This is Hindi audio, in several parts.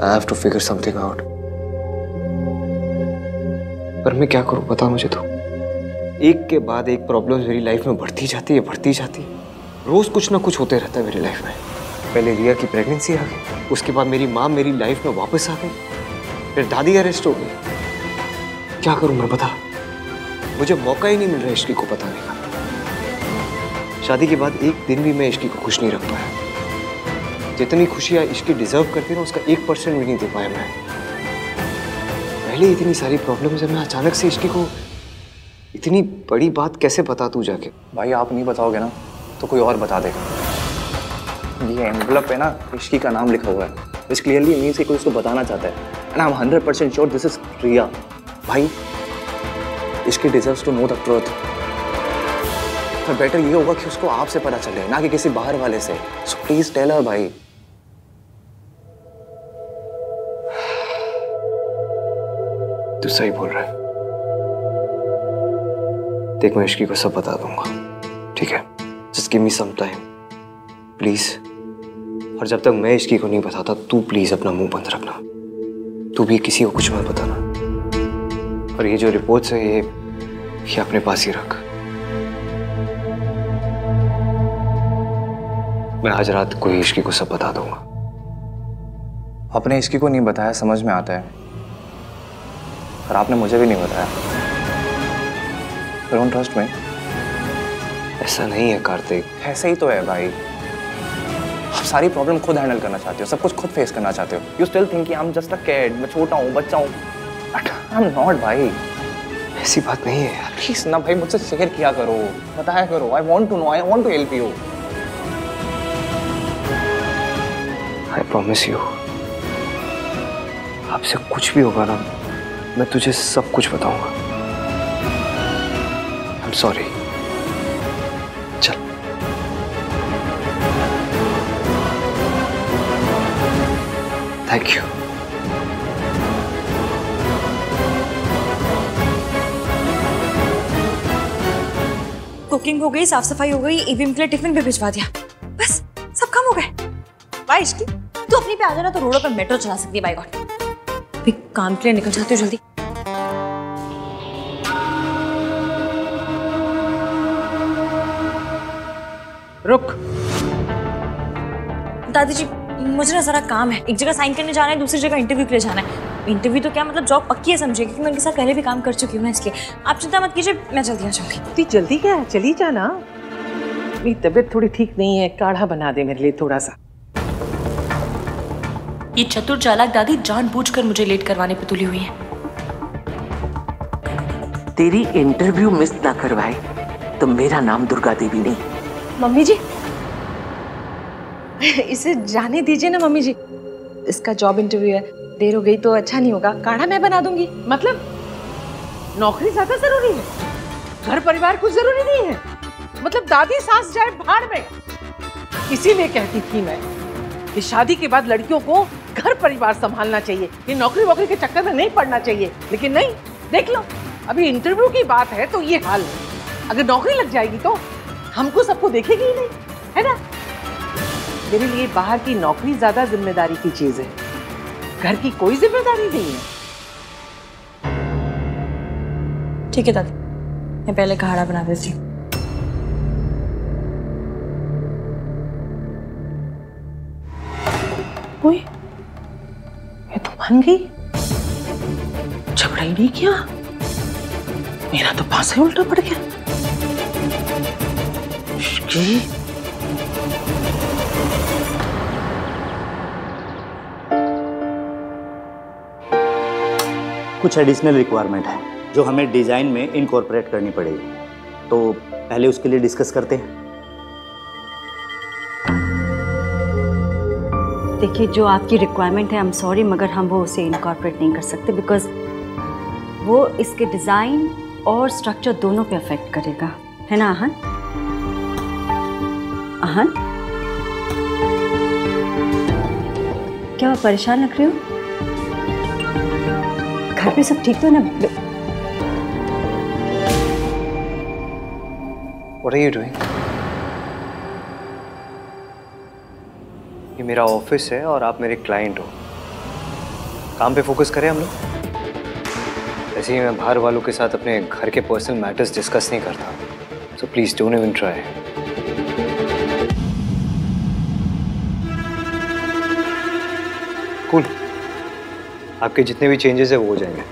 I have to figure something out. पर मैं क्या करूं बता मुझे तो। एक के बाद एक प्रॉब्लम मेरी लाइफ में बढ़ती जाती है। रोज कुछ ना कुछ होते रहता है मेरी लाइफ में। पहले रिया की प्रेगनेंसी आ गई, उसके बाद मेरी माँ मेरी लाइफ में वापस आ गई, फिर दादी अरेस्ट हो गई। क्या करूं मैं बता, मुझे मौका ही नहीं मिल रहा इश्की को बताने का। शादी के बाद एक दिन भी मैं इश्की को खुश नहीं रख पाया। जितनी खुशियां इश्की डिजर्व करती ना उसका 1% भी नहीं दे पाया मैं। पहले इतनी सारी प्रॉब्लम्स है, मैं अचानक से इश्की को इतनी बड़ी बात कैसे बता दूं जाके। भाई आप नहीं बताओगे ना तो कोई और बता देगा। ये एनवलप है ना, इश्की का नाम लिखा हुआ है, which clearly means कि कोई उसको बताना चाहता है। And I'm 100% sure this is Riya। भाई Ishki deserves to know the truth। पर बेटर ये होगा कि उसको आपसे पता चले, ना कि किसी बाहर वाले से। So please tell her भाई। तू सही बोल रहा है। देख मैं इश्की को सब बता दूंगा, ठीक है? Just give me some time, please। और जब तक मैं इश्की को नहीं बताता तू प्लीज अपना मुंह बंद रखना। तू भी किसी को कुछ मत बताना। और ये जो रिपोर्ट्स है ये अपने पास ही रख। मैं आज रात को ही इश्की को सब बता दूंगा। आपने इश्की को नहीं बताया समझ में आता है, और आपने मुझे भी नहीं बताया। Don't trust me. ऐसा नहीं है कार्तिक। ऐसे ही तो है भाई। आप सारी प्रॉब्लम खुद हैंडल करना चाहते हो, सब कुछ खुद फेस करना चाहते हो। You still think I am just a kid, मैं छोटा हूँ, बच्चा हूँ, बट आई एम नॉट भाई। ऐसी बात नहीं है यार। प्लीज ना भाई मुझसे शेयर किया करो, बताया करो। I want to know, I want to help you. I promise you, आपसे कुछ भी होगा ना मैं तुझे सब कुछ बताऊंगा। I am sorry. चल। Thank you. कुकिंग हो गई, साफ सफाई हो गई, ईवीएम के लिए टिफिन भी भिजवा दिया, बस सब काम हो गए। वाह इश्की, तू अपनी पे आ जाना तो रोडों पर मेट्रो चला सकती है। बाय गॉड, भी काम के लिए निकल जाती हो जल्दी। रुक। दादी जी मुझे ना जरा काम है, एक जगह साइन करने जाना है, दूसरी जगह इंटरव्यू के लिए जाना है। इंटरव्यू तो क्या मतलब जॉब पक्की है समझिए, क्योंकि मैं उनके साथ पहले भी काम कर चुकी हूँ ना, इसलिए आप चिंता मत कीजिए, मैं जल्दी आ जाऊंगी। इतनी जल्दी क्या है, चली जाना। मेरी तबीयत थोड़ी ठीक नहीं है, काढ़ा बना दे मेरे लिए थोड़ा सा। ये चतुर चालाक दादी जानबूझकर मुझे लेट करवाने पे तुली हुई है। तेरी इंटरव्यू मिस ना करवाए तो मेरा नाम दुर्गा देवी नहीं। मम्मी जी इसे जाने दीजिए ना मम्मी जी, इसका जॉब इंटरव्यू है, देर हो गई तो अच्छा नहीं होगा। काढ़ा मैं बना दूंगी। मतलब नौकरी ज्यादा जरूरी है, घर परिवार कुछ जरूरी नहीं है? मतलब दादी सास जाए भाड़ में। इसीलिए कहती थी मैं कि शादी के बाद लड़कियों को घर परिवार संभालना चाहिए, ये नौकरी वोकरी के चक्कर में नहीं पड़ना चाहिए। लेकिन नहीं, देख लो अभी इंटरव्यू की बात है तो ये हाल है। अगर नौकरी लग जाएगी तो हमको सबको देखेगी ही नहीं, है ना? मेरे लिए बाहर की नौकरी ज्यादा जिम्मेदारी की चीज है, घर की कोई जिम्मेदारी नहीं है। ठीक है दादी, मैं पहले काढ़ा बना देती हूँ। ओए, ये तो मान गई, झगड़ा ही नहीं किया। मेरा तो पासा ही उल्टा पड़ गया। कुछ एडिशनल रिक्वायरमेंट है जो हमें डिजाइन में इनकॉर्पोरेट करनी पड़ेगी, तो पहले उसके लिए डिस्कस करते हैं। देखिए जो आपकी रिक्वायरमेंट है, आई एम सॉरी मगर हम वो उसे इनकॉर्पोरेट नहीं कर सकते, बिकॉज वो इसके डिज़ाइन और स्ट्रक्चर दोनों पे अफेक्ट करेगा, है ना आहन? आहन क्या आप परेशान लग रहे हो? घर पे सब ठीक तो ना? What are you doing? ये मेरा ऑफिस है और आप मेरे क्लाइंट हो। काम पे फोकस करें हम लोग। ऐसे ही मैं बाहर वालों के साथ अपने घर के पर्सनल मैटर्स डिस्कस नहीं करता, so please don't even try. Cool, आपके जितने भी चेंजेस है वो हो जाएंगे।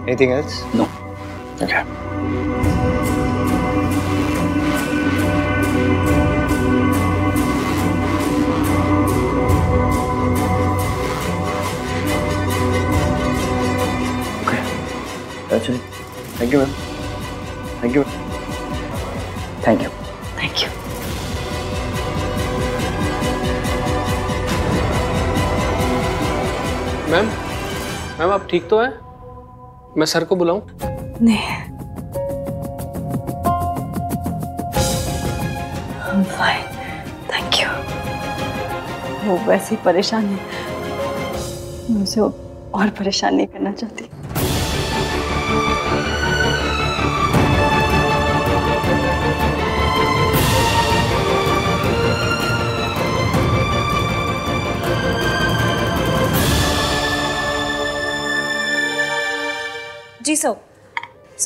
Anything else? No. Okay. Thank you ma'am. Thank you. Thank you. Thank you. Ma'am, ma'am आप ठीक तो हैं? मैं सर को बुलाऊं? नहीं, फाइन, थैंक यू। वो वैसे ही परेशान है, मैं उसे और परेशान नहीं करना चाहती। जी सर,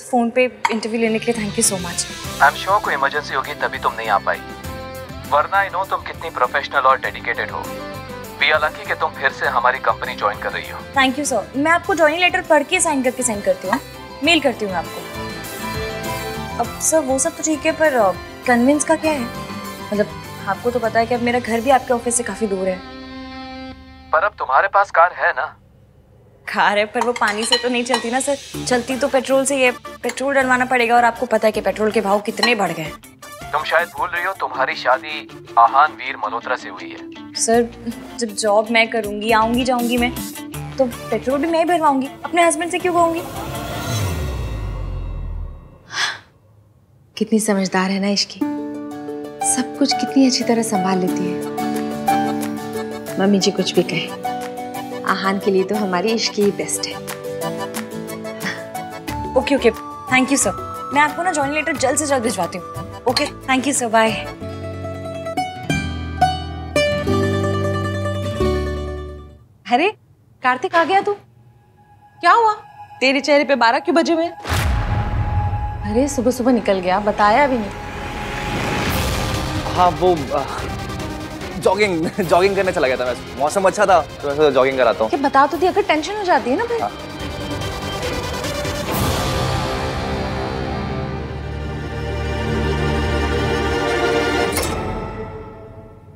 फोन पे इंटरव्यू लेने के लिए thank you so much. I am sure कोई इमरजेंसी होगी तभी तुम नहीं आ पाई, वरना आई नो तुम कितनी प्रोफेशनल और डेडिकेटेड हो। वी आर लकी कि तुम फिर से हमारी कंपनी ज्वाइन कर रही हो। Thank you sir. मैं आपको ज्वाइनिंग लेटर पढ़ के साइन करके सेंड करती हूँ, मेल करती हूँ आपको। अब सर वो सब तो ठीक है, पर कन्विंस का क्या है? मतलब आपको तो पता है कि अब मेरा घर भी आपके ऑफिस से काफी दूर है। पर अब तुम्हारे पास कार है ना? कार है, पर वो पानी से तो नहीं चलती ना सर, चलती तो पेट्रोल से। ये पेट्रोल डलवाना पड़ेगा, और आपको पता है कि पेट्रोल के भाव कितने बढ़ गए। तुम शायद भूल रही हो तुम्हारी शादी आहान वीर मल्होत्रा से हुई है। सर जब जॉब मैं करूंगी, आऊंगी जाऊंगी मैं, तो पेट्रोल भी मैं ही भरवाऊंगी, अपने हस्बैंड से क्यों कहूंगी? कितनी समझदार है ना इश्की, सब कुछ कितनी अच्छी तरह संभाल लेती है। मम्मी जी कुछ भी कहे, आहान के लिए तो हमारी इश्की ही बेस्ट है। Okay okay, thank you sir. मैं आपको ना जॉइनिंग लेटर जल्द से जल्द भिजवाती हूँ। Okay, thank you sir, bye. अरे कार्तिक आ गया तू? क्या हुआ? तेरे चेहरे पे 12 क्यों बजे हुए? अरे सुबह सुबह निकल गया, बताया भी नहीं। हाँ वो जॉगिंग करने चला गया था मैं। मौसम अच्छा था तो मैं सोचा जॉगिंग कराता हूँ। क्या बता तो दिया, अगर टेंशन हो जाती है ना फिर।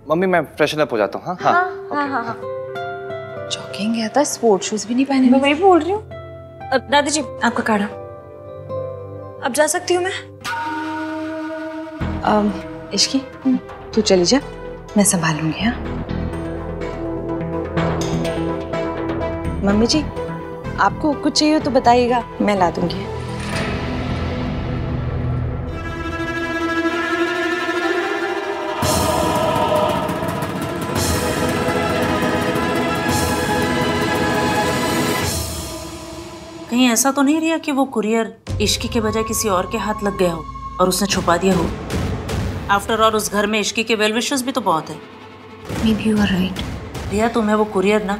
मम्मी मैं फ्रेशन अप हो जाता हूँ। हाँ हाँ। जॉगिंग गया था, स्पोर्ट शूज भी नहीं पहने। मैं वही बोल रही हूँ। दादी जी आपका काढ़ा। अब जा सकती हूँ मैं? इश्की तू चली जा, मैं संभालूंगी। हाँ मम्मी जी, आपको कुछ चाहिए तो बताइएगा, मैं ला दूंगी। कहीं ऐसा तो नहीं रिया कि वो कुरियर इश्की के बजाय किसी और के हाथ लग गया हो और उसने छुपा दिया हो? आफ्टर ऑल उस घर में इश्की के वेल विशर्स भी तो बहुत है। Maybe you are right. रिया तुम्हें वो कुरियर ना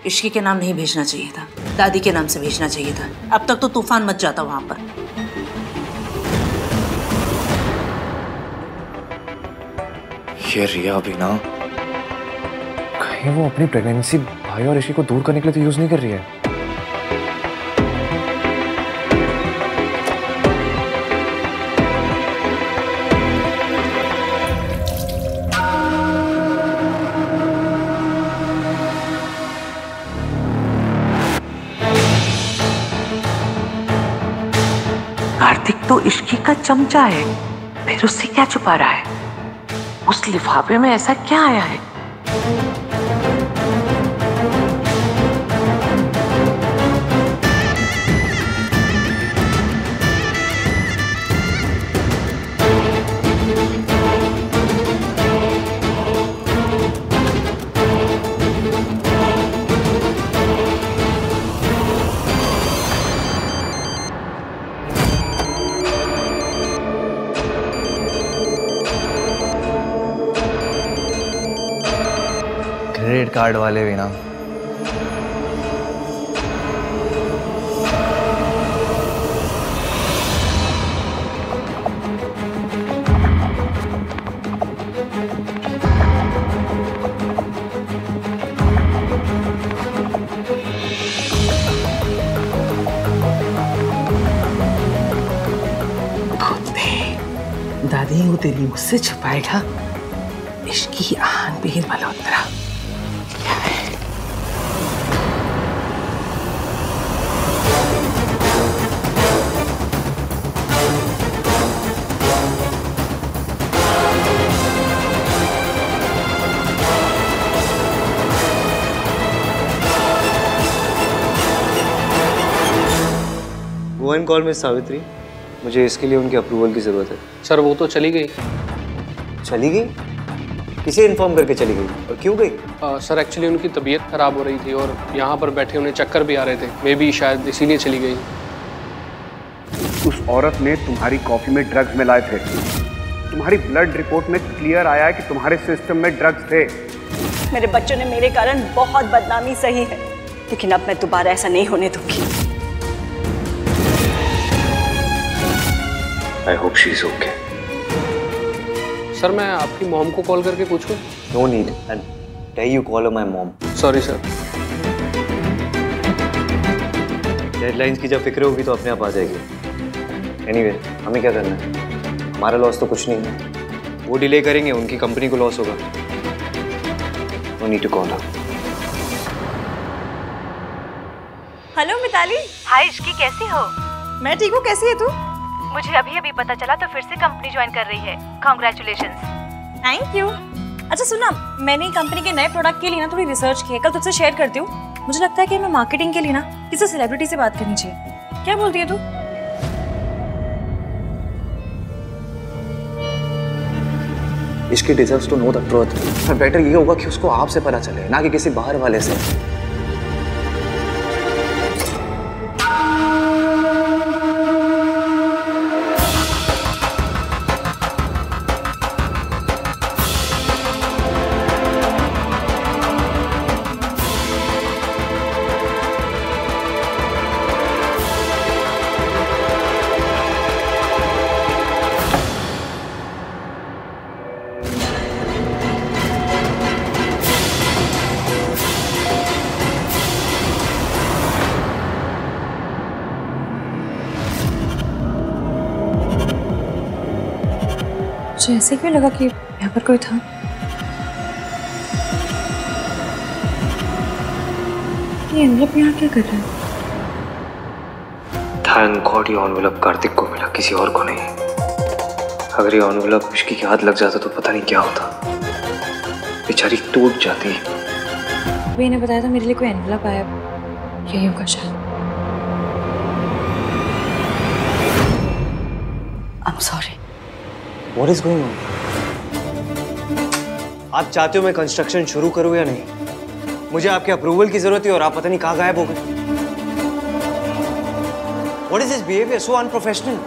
इश्की के नाम नहीं भेजना चाहिए था, दादी के नाम से भेजना चाहिए था। अब तक तो तूफान मच जाता वहां पर। ये रिया भी ना, कहीं वो अपनी प्रेगनेंसी भाई और इश्की को दूर करने के लिए तो यूज नहीं कर रही है। कार्तिक तो इश्की का चमचा है, फिर उससे क्या छुपा रहा है? उस लिफाफे में ऐसा क्या आया है? क्रेडिट कार्ड वाले भी ना दादी वो तेली मुझसे छुपाएगा इसकी आन बीन मल्होत्रा। क्या है? Go and call miss Savitri, मुझे इसके लिए उनके अप्रूवल की ज़रूरत है। सर वो तो चली गई। चली गई? किसे इन्फॉर्म करके चली गई और क्यों गई? सर एक्चुअली उनकी तबीयत खराब हो रही थी और यहाँ पर बैठे उन्हें चक्कर भी आ रहे थे, मे बी शायद इसीलिए चली गई। उस औरत ने तुम्हारी कॉफी में ड्रग्स मिलाए थे। तुम्हारी ब्लड रिपोर्ट में क्लियर आया है कि तुम्हारे सिस्टम में ड्रग्स थे। मेरे बच्चों ने मेरे कारण बहुत बदनामी सही है, लेकिन अब मैं दोबारा ऐसा नहीं होने दूंगी। I hope she is okay. Sir मैं आपकी मॉम को कॉल करके पूछूं? No need. And why you call her my mom? Sorry sir. Deadlines की जब फिक्र होगी तो अपने आप आ जाएगी। Anyway, हमें क्या करना है? हमारा लॉस तो कुछ नहीं है। वो डिले करेंगे, उनकी कंपनी को लॉस होगा। No need to call her. Hello Mitali. Hi Ishqi, कैसी हो? मैं ठीक हूँ, कैसी है तू? मुझे अभी अभी पता चला तो फिर से कंपनी ज्वाइन कर रही है। कांग्रेचुलेशंस। Thank you. अच्छा सुना, मैंने कंपनी के नए प्रोडक्ट के लिए ना थोड़ी रिसर्च की है, कल तुझसे शेयर करती हूँ। मुझे लगता है कि हमें मार्केटिंग के लिए ना किसी सेलिब्रिटी से बात करनी चाहिए। क्या बोलती है तू? Ishki deserves to know the truth. पर बेटर ये होगा कि उसको आपसे पता चले, ना कि किसी बाहर वाले से। मुझे ऐसे क्यों लगा कि यहाँ पर कोई था? ये एनवलप यहाँ क्या कर रहा है? थैंक गॉड ये एनवलप कार्तिक को मिला, किसी और को नहीं। अगर ये एनवलप इश्की के हाथ लग जाता तो पता नहीं क्या होता। बेचारी टूट जाती। मैंने बताया था मेरे लिए कोई एनवलप आया, यही होगा शायद। I'm sorry. What is going on? आप चाहते हो मैं कंस्ट्रक्शन शुरू करूं या नहीं? मुझे आपके अप्रूवल की जरूरत है और आप पता नहीं कहाँ गायब हो गए। What is this behavior? So unprofessional.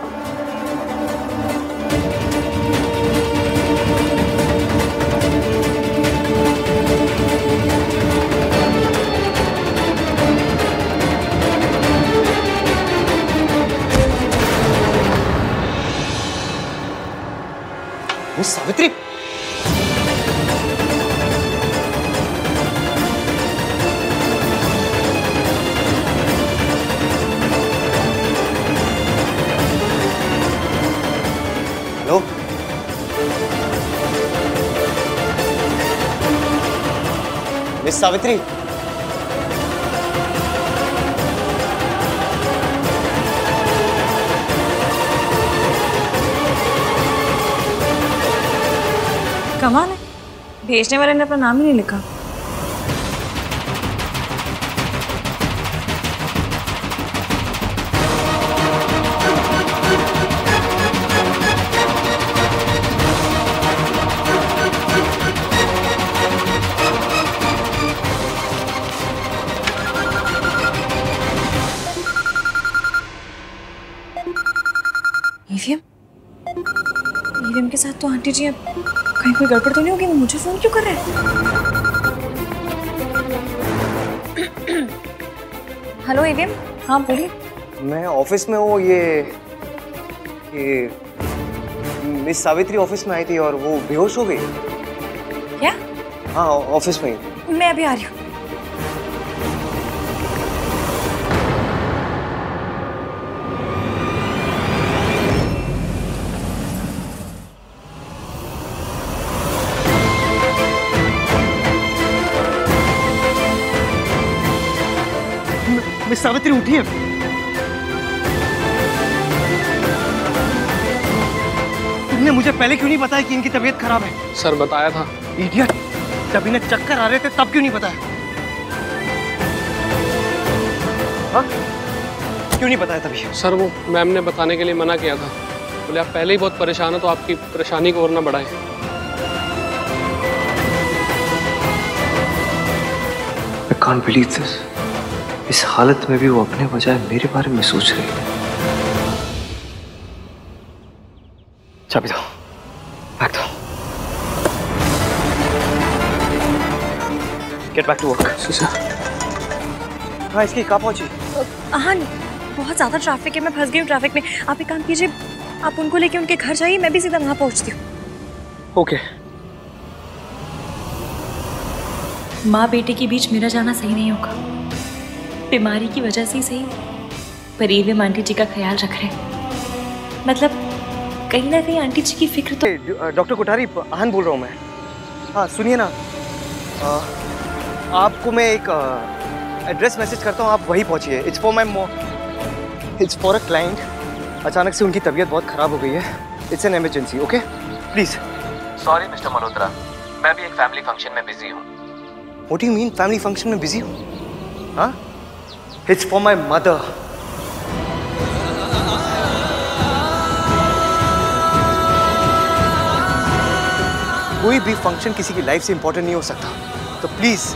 Miss Savitri, hello, miss Savitri, कमाल है, भेजने वाले ने अपना नाम ही नहीं लिखा। ईवीएम? ईवीएम के साथ तो आंटी जी अब कहीं कोई गड़बड़ तो नहीं होगी? वो मुझे फोन क्यों कर रहे हैं? हेलो ईवीएम, हाँ बोलिए। मैं ऑफिस में हूँ। ये मिस सावित्री ऑफिस में आई थी और वो बेहोश हो गई। क्या? हाँ ऑफिस में ही। मैं अभी आ रही हूँ। मिस सावित्री उठिए। तुमने मुझे पहले क्यों नहीं बताया कि इनकी तबीयत खराब है? सर बताया था। इडियट, जब इन्हें चक्कर आ रहे थे तब क्यों नहीं बताया? हाँ? क्यों नहीं बताया तभी? सर वो मैम ने बताने के लिए मना किया था, बोले आप पहले ही बहुत परेशान हो तो आपकी परेशानी को और ना बढ़ाएं। I can't believe this. इस हालत में भी वो अपने बजाय मेरे बारे में सोच रही है। चाबी दो, बैग दो। Get back to work. Sir. हाँ, इसकी कहाँ पहुंची? हाँ, बहुत ज़्यादा ट्रैफिक है, मैं फंस गई हूँ ट्रैफिक में। आप एक काम कीजिए, आप उनको लेके उनके घर जाइए, मैं भी सीधा वहाँ पहुँचती हूँ। ओके। माँ बेटे के बीच मेरा जाना सही नहीं होगा। बीमारी की वजह से ही सही, पर ईवीएम आंटी जी का ख्याल रख रहे हैं। मतलब कहीं ना कहीं आंटी जी की फिक्र तो। डॉक्टर कोठारी, आहन बोल रहा हूँ मैं। हाँ सुनिए ना, आपको मैं एक एड्रेस मैसेज करता हूँ, आप वहीं पहुँचिए। It's for a client. अचानक से उनकी तबीयत बहुत ख़राब हो गई है। It's an emergency, okay please. Sorry mister Malhotra, मैं भी एक फैमिली फंक्शन में बिजी हूँ। What do you mean family function में बिजी हूँ? हाँ? It's for my mother. कोई भी फंक्शन किसी की लाइफ से इंपॉर्टेंट नहीं हो सकता, तो प्लीज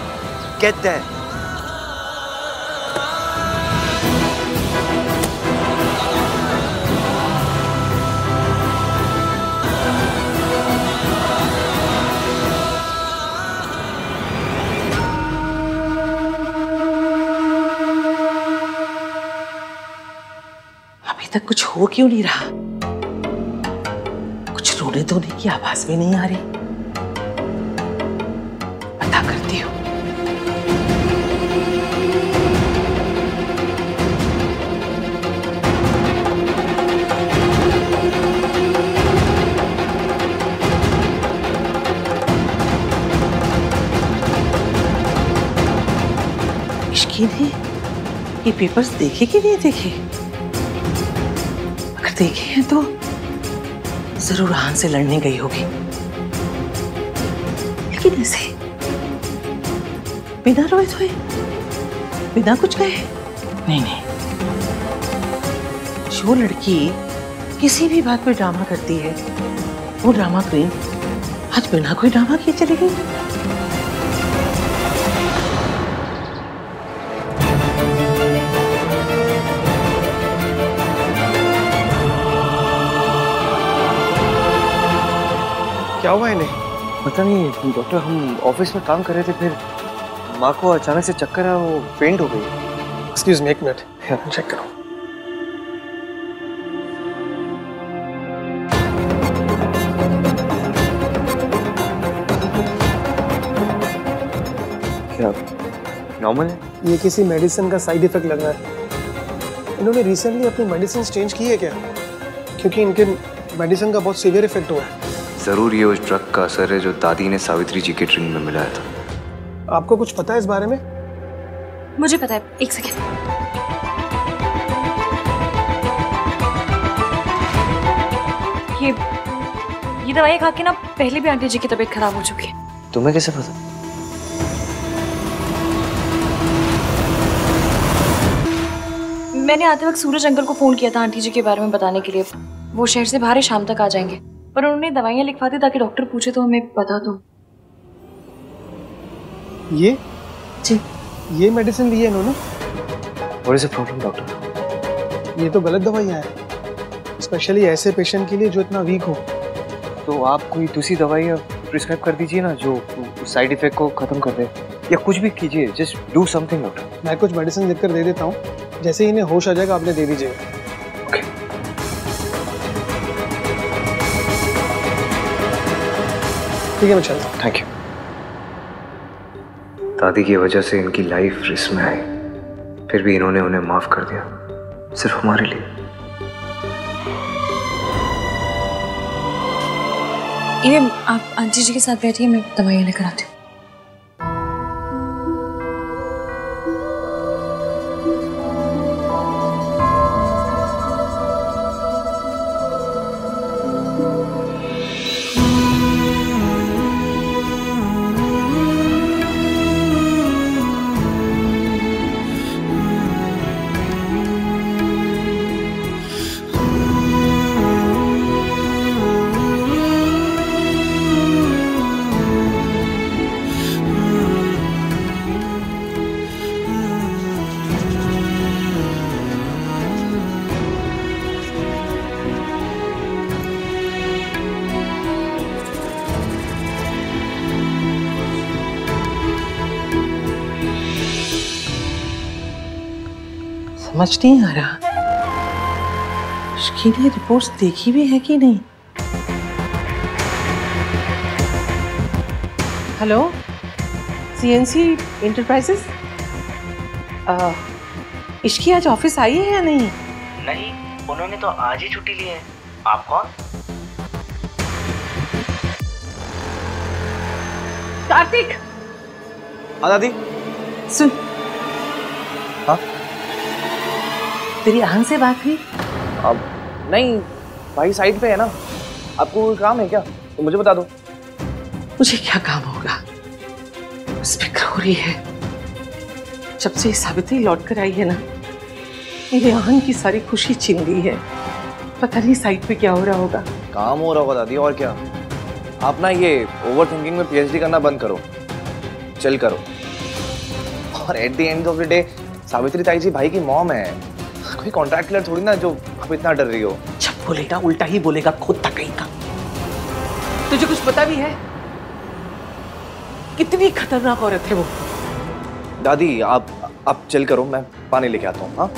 गेट देयर। अभी तक कुछ हो क्यों नहीं रहा? कुछ रोने धोने की आवाज भी नहीं आ रही। पता करती हूँ। इश्की ने ये पेपर्स देखे कि नहीं देखे? अगर देखे हैं तो जरूर आहन से लड़ने गई होगी, लेकिन ऐसे बिना रोए धोए, बिना कुछ कहे? नहीं नहीं, जो लड़की किसी भी बात पे ड्रामा करती है वो ड्रामा क्वीन आज बिना कोई ड्रामा किए चली गई। क्या हुआ इन्हें? पता नहीं डॉक्टर, हम ऑफिस में काम कर रहे थे, फिर माँ को अचानक से चक्कर आया, वो फेंट हो गई। एक्सक्यूज मी, एक मिनट चेक करो। क्या नॉर्मल है? ये किसी मेडिसिन का साइड इफेक्ट लग रहा है। इन्होंने रिसेंटली अपनी मेडिसिन चेंज की है क्या? क्योंकि इनके मेडिसिन का बहुत सीवियर इफेक्ट हुआ है। जरूर ये उस ड्रग का असर है जो दादी ने सावित्री जी के ड्रिंक में मिलाया था। आपको कुछ पता है इस बारे में? मुझे पता है, एक सेकेंड। ये दवाई खा के ना पहले भी आंटी जी की तबीयत खराब हो चुकी है। तुम्हें कैसे पता? मैंने आते वक्त सूरज अंकल को फोन किया था आंटी जी के बारे में बताने के लिए। वो शहर से बाहर शाम तक आ जाएंगे, पर उन्होंने दवाइयाँ लिखवा दी ताकि डॉक्टर पूछे तो हमें बता दो। ये जी, ये मेडिसिन ली है इन्होंने? What is the problem, doctor? ये तो गलत दवाइयाँ हैं, स्पेशली ऐसे पेशेंट के लिए जो इतना वीक हो। तो आप कोई दूसरी दवाई प्रिस्क्राइब कर दीजिए ना, जो साइड इफेक्ट को खत्म कर दे, या कुछ भी कीजिए। Just do something doctor. मैं कुछ मेडिसिन लिखकर दे देता हूँ, जैसे ही इन्हें होश आ जाएगा आपने दे दीजिएगा। ठीक है, मैं चलता हूँ। Thank you. दादी की वजह से इनकी लाइफ रिस्क में आई, फिर भी इन्होंने उन्हें माफ कर दिया, सिर्फ हमारे लिए। इन्हें आप आंटी जी के साथ बैठिए, मैं दवाइयाँ लेकर आती हूँ। समझ नहीं आ रहा उसकी लिए रिपोर्ट्स देखी भी है कि नहीं। हेलो, सीएनसी इंटरप्राइजेस, इश्की आज ऑफिस आई है या नहीं? नहीं, उन्होंने तो आज ही छुट्टी ली है। आप कौन? कार्तिक। हाँ दादी। सुन, हाँ तेरी आहन से बात हुई? अब नहीं, भाई साइड पे है ना। आपको कोई काम है क्या तो मुझे बता दो। मुझे क्या काम होगा, बस फिक्र हो रही है। जब से सावित्री लौट कर आई है ना, मेरे आहन की सारी खुशी छीन गई है। पता नहीं साइड पे क्या हो रहा होगा। काम हो रहा होगा दादी, और क्या। आप ना ये ओवर थिंकिंग में पीएचडी करना बंद करो, चिल करो। और at the end of the day Savitri ताई जी भाई की मॉम है, कोई कॉन्ट्रैक्ट किलर थोड़ी ना जो आप इतना डर रही हो। जब बोलेगा उल्टा ही बोलेगा, खुद तक कहीं का। तुझे कुछ पता भी है कितनी खतरनाक औरत है वो? दादी आप चिल करो, मैं पानी लेके आता हूँ। हाँ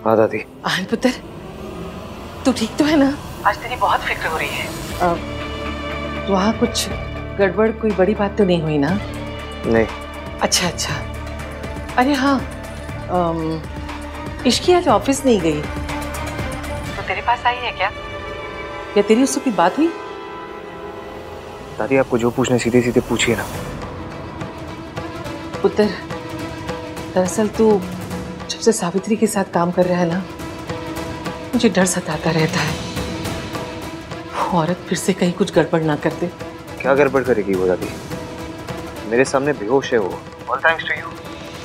हाँ दादी। आहन पुत्र, तू ठीक तो है ना? आज तेरी बहुत फिक्र हो रही है। वहाँ कुछ गड़बड़, कोई बड़ी बात तो नहीं हुई ना? नहीं। अच्छा अच्छा। अरे हाँ, इश्की आज ऑफिस नहीं गई तो तेरे पास आई है क्या? या तेरी उससे कोई बात हुई? दादी आपको जो पूछना सीधे सीधे पूछिए ना। पुत्र, दरअसल तू जब से सावित्री के साथ काम कर रहा है ना, मुझे डर सताता रहता है वो औरत फिर से कहीं कुछ गड़बड़ ना कर दे। क्या गड़बड़ करेगी वो दादी? मेरे सामने बेहोश है वो। All thanks to you.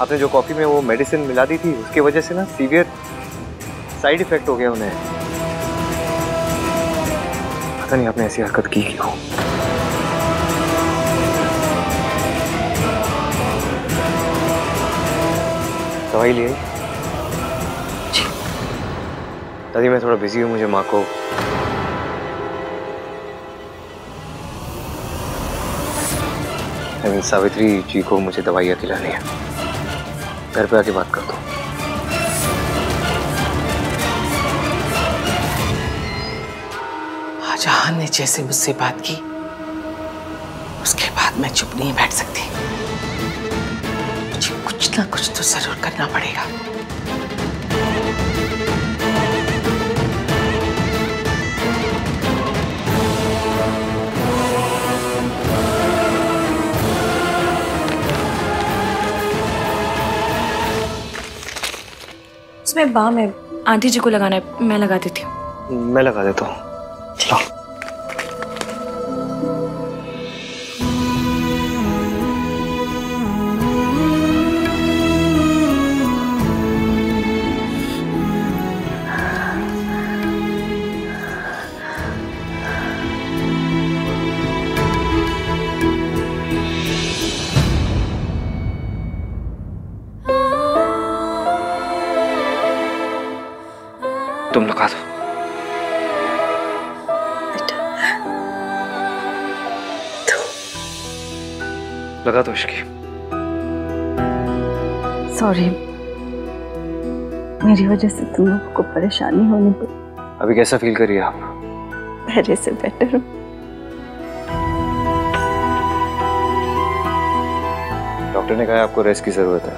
आपने जो कॉफी में वो मेडिसिन मिला दी थी, उसकी वजह से ना सीवियर साइड इफेक्ट हो गया उन्हें। पता नहीं आपने ऐसी हरकत की क्यों। दवाई ले आई? दादी मैं थोड़ा बिजी हूँ, मुझे माँ को सावित्री जी को मुझे दवाइयाँ दिलानी है। घर पे आके बात करता हूँ। आज आहन ने जैसे मुझसे बात की, उसके बाद मैं चुप नहीं बैठ सकती। मुझे कुछ ना कुछ तो जरूर करना पड़ेगा। उसमें बाम है, आंटी जी को लगाना है, मैं लगा देती हूँ। मैं लगा देता हूँ। चलो। तुम लगा दो। लगा दो इश्की। सॉरी, मेरी वजह से तुम लोगों को परेशानी होनी पड़ी। अभी कैसा फील कर रही है आप? पहले से बेटर हूँ। डॉक्टर ने कहा आपको रेस्ट की जरूरत है।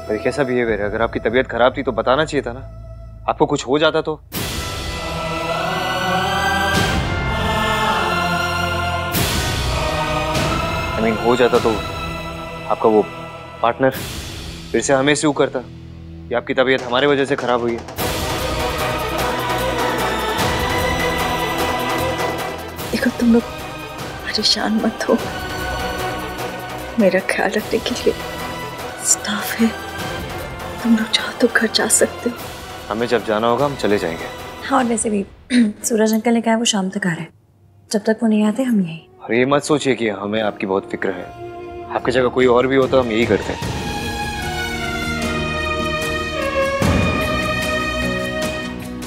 पर कैसा बिहेवियर है? अगर आपकी तबीयत खराब थी तो बताना चाहिए था ना। आपको कुछ हो जाता तो? हो जाता तो आपका वो पार्टनर फिर से हमें सू करता कि आपकी तबीयत हमारे वजह से खराब हुई है। देखो तुम लोग परेशान मत हो, मेरा ख्याल रखने के लिए स्टाफ है। तुम लोग चाहो तो घर जा सकते हो। हमें जब जाना होगा हम चले जाएंगे। हाँ, और वैसे भी सूरज अंकल ने कहा वो शाम तक आ रहे हैं। जब तक वो नहीं आते हम यही। और ये मत सोचिए कि हमें आपकी बहुत फिक्र है। आपकी जगह कोई और भी होता हम यही करते।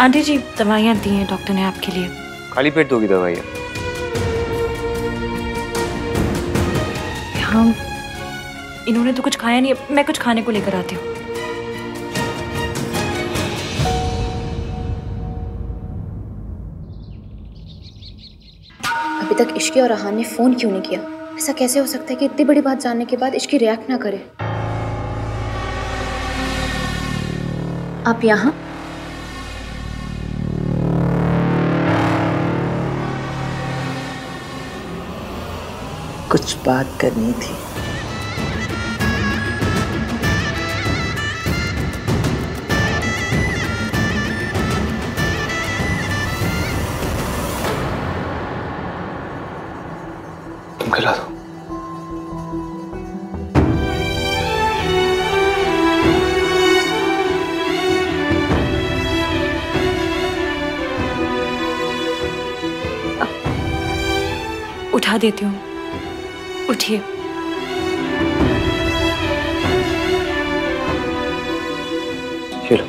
आंटी जी दवाइयाँ दी हैं डॉक्टर ने आपके लिए। खाली पेट दोगी दवाइयाँ? हाँ, इन्होंने तो कुछ खाया नहीं, मैं कुछ खाने को लेकर आती हूँ। अभी तक इश्की और रहान ने फोन क्यों नहीं किया? ऐसा कैसे हो सकता है कि इतनी बड़ी बात जानने के बाद इश्की रिएक्ट ना करे? आप यहाँ? कुछ बात करनी थी। तुम खिला दो। उठा देती हूँ, उठिए। चलो।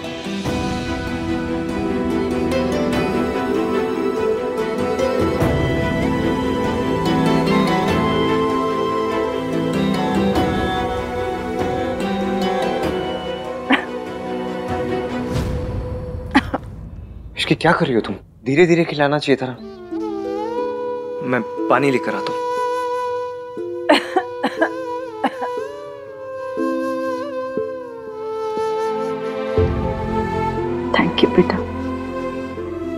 इसकी क्या कर रही हो तुम? धीरे धीरे खिलाना चाहिए था ना। मैं पानी लेकर आता हूँ। थैंक यू बेटा।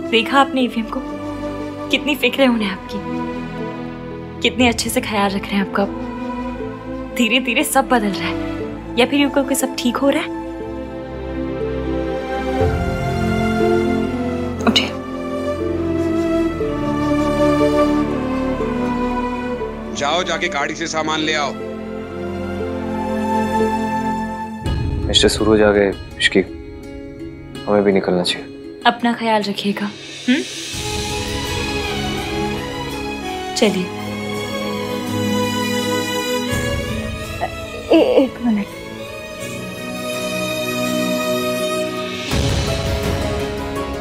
देखा आपने ईवीएम को? कितनी फिक्र है उन्हें आपकी, कितने अच्छे से ख्याल रख रहे हैं आपका। धीरे धीरे सब बदल रहा है, या फिर यूं कहो कि सब ठीक हो रहा है। उठिए। जाओ, जाके गाड़ी से सामान ले आओ। मिस्टर सूरज आ गए। इश्की, हमें भी निकलना चाहिए। अपना ख्याल रखिएगा। चलिए। एक मिनट।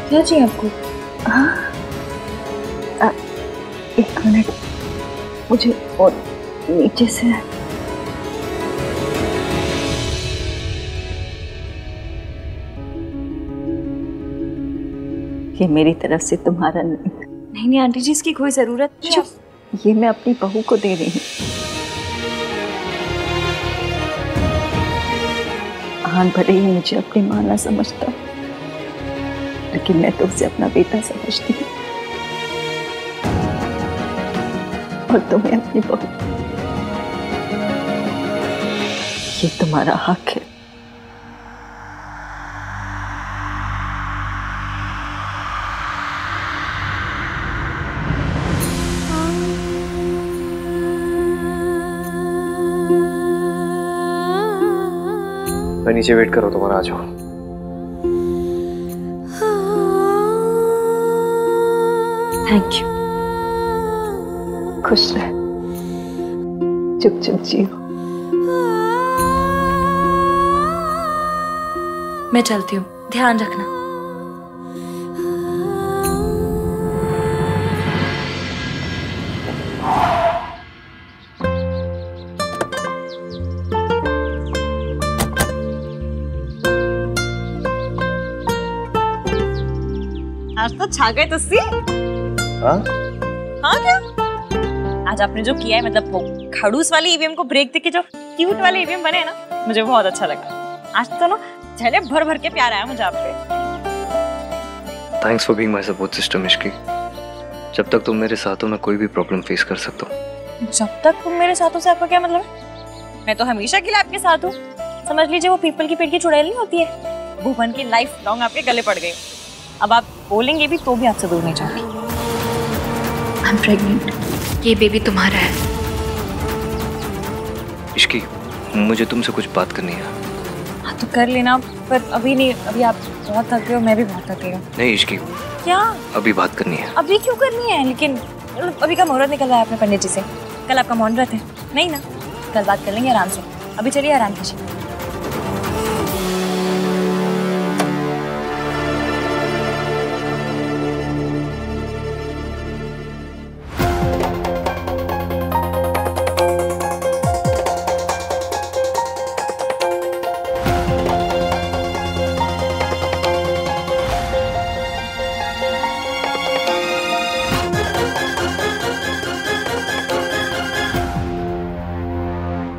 क्या चाहिए आपको? हाँ, एक मिनट, मुझे और नीचे से। ये मेरी तरफ से तुम्हारा नहीं। नहीं आंटी जी, इसकी कोई जरूरत नहीं। ये मैं अपनी बहू को दे रही हूँ। आन भले ही मुझे अपनी माँ ना समझता, लेकिन मैं तो उसे अपना बेटा समझती हूँ, और तुम्हें अपनी बहू। ये तुम्हारा हक है। मैं नीचे वेट करो, तुम्हारा आ जाओ। Thank you. खुश रह, चुप चुप जियो। मैं चलती हूँ, ध्यान रखना। आज तो छा गए तुस्सी। हाँ? हाँ क्या? आज आपने जो किया है, मतलब वो खड़ूस वाली ईवीएम को ब्रेक देके जो क्यूट वाले ईवीएम बने हैं ना, मुझे बहुत अच्छा लगा। आज तो ना झले भर भर के प्यार आया मुझे आप पे। Thanks for being my support system Ishki. जब तक तुम मेरे साथ हो मैं कोई भी प्रॉब्लम फेस कर सकता हूँ। जब तक तुम मेरे साथ हो से आपका क्या मतलब है? मैं तो हमेशा के लिए आपके साथ हूँ। समझ लीजिए वो पीपल की पेड़ की चुड़ैल नहीं होती है, भूपन की लाइफ लॉन्ग आपके गले पड़ गई। अब आप बोलेंगे भी तो भी आपसे दूर नहीं जाऊंगी। I am pregnant. ये बेबी तुम्हारा है। इश्की, मुझे तुमसे कुछ बात करनी है। हाँ तो कर लेना, पर अभी नहीं। अभी आप बहुत थके हो, मैं भी बहुत थकी हूँ। नहीं इश्की, क्या अभी बात करनी है। अभी क्यों करनी है? लेकिन अभी का मुहूर्त निकल रहा है अपने पंडित जी से। कल आपका मौन व्रत है नहीं ना? कल बात कर लेंगे आराम से। अभी चलिए आराम कीजिए।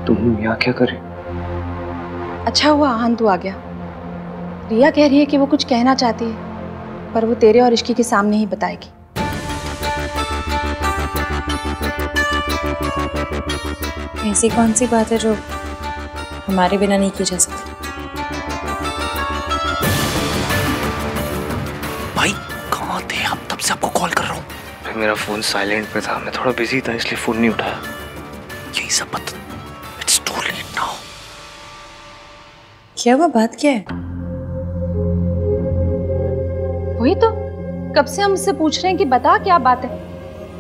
तुम यहाँ क्या कर रही? अच्छा हुआ आहन तू आ गया। रिया कह रही है कि वो कुछ कहना चाहती है, पर वो तेरे और इश्की के सामने ही बताएगी। ऐसी कौन सी बात है जो हमारे बिना नहीं की जा सकती? भाई कहाँ थे आप? तब से आपको कॉल कर रहा हूँ। मेरा फोन साइलेंट पे था, मैं थोड़ा बिजी था इसलिए फोन नहीं उठाया। यही सब बता। It's too late now. क्या वो बात क्या है? वही तो कब से हम उससे पूछ रहे हैं कि बता क्या बात है।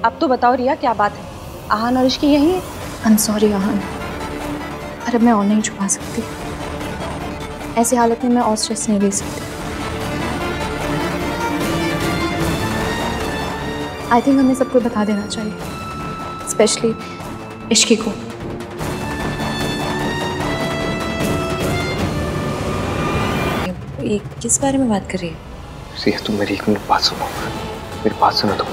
अब तो बताओ रिया क्या बात है। आहन और इश्की यही है। आई एम सॉरी आहन, पर अब मैं और नहीं छुपा सकती। ऐसी हालत में मैं और स्ट्रेस नहीं ले सकती। आई थिंक हमें सबको बता देना चाहिए, स्पेशली इश्की को। ये किस बारे में बात कर रही है? सिया तुम मेरी 1 मिनट बात सुनो। मेरी बात सुनो तुम।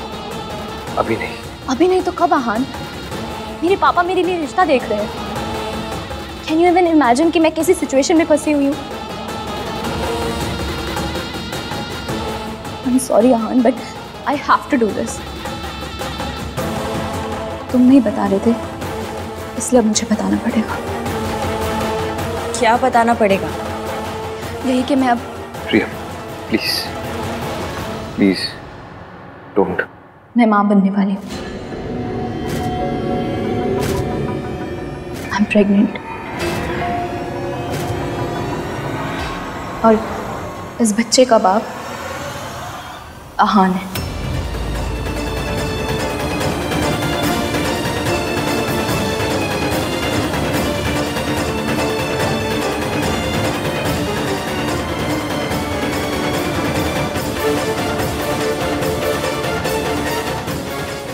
अभी नहीं। अभी नहीं तो कब आहन? मेरे पापा मेरे लिए रिश्ता देख रहे हैं। कैन यू इवन इमेजिन कि मैं कैसी सिचुएशन में फंसी हुई हूँ? I am sorry Ahaan, but I have to do this. तुम नहीं बता रहे थे, इसलिए अब मुझे बताना पड़ेगा। क्या बताना पड़ेगा? यही कि मैं अब। रिया प्लीज प्लीज डोंट। मैं माँ बनने वाली हूँ। I am pregnant. और इस बच्चे का बाप आहन है।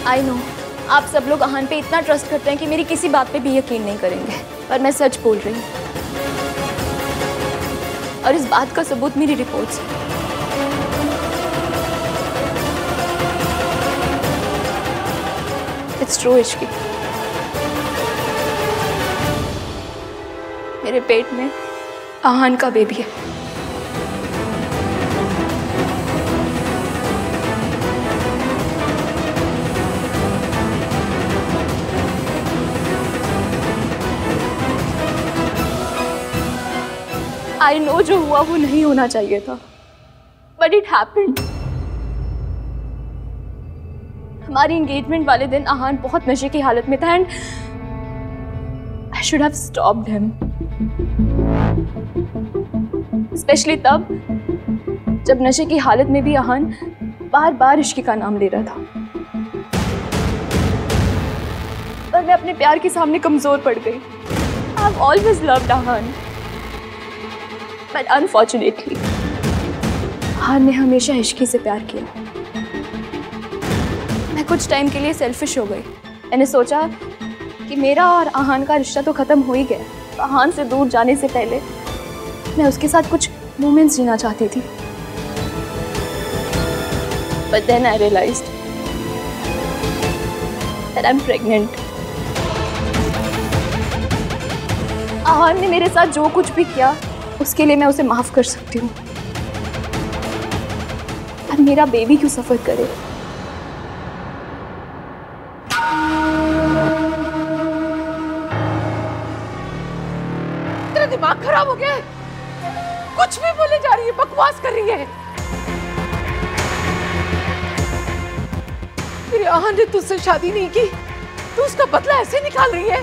आई नो आप सब लोग आहन पे इतना ट्रस्ट करते हैं कि मेरी किसी बात पे भी यकीन नहीं करेंगे, पर मैं सच बोल रही हूँ। और इस बात का सबूत मेरी रिपोर्ट्स है। It's true Ishki. मेरे पेट में आहन का बेबी है। आई नो जो हुआ वो नहीं होना चाहिए था, बट इट हैपेंड। हमारी एंगेजमेंट वाले दिन आहन बहुत नशे की हालत में था and I should have stopped him, specially तब जब नशे की हालत में भी आहन बार बार इश्की का नाम ले रहा था। पर मैं अपने प्यार के सामने कमजोर पड़ गई। I have always loved Aahan, but unfortunately Aahan ने हमेशा इश्की से प्यार किया। मैं कुछ टाइम के लिए सेल्फिश हो गई। मैंने सोचा कि मेरा और आहन का रिश्ता तो खत्म हो ही गया, तो आहन से दूर जाने से पहले मैं उसके साथ कुछ मोमेंट्स जीना चाहती थी। But then I realized that I'm pregnant. आहन ने मेरे साथ जो कुछ भी किया उसके लिए मैं उसे माफ कर सकती हूँ, पर मेरा बेबी क्यों सफर करे? तेरा दिमाग खराब हो गया है? कुछ भी बोले जा रही है, बकवास कर रही है। मेरे आहन ने तुझसे शादी नहीं की, तू उसका बदला ऐसे निकाल रही है?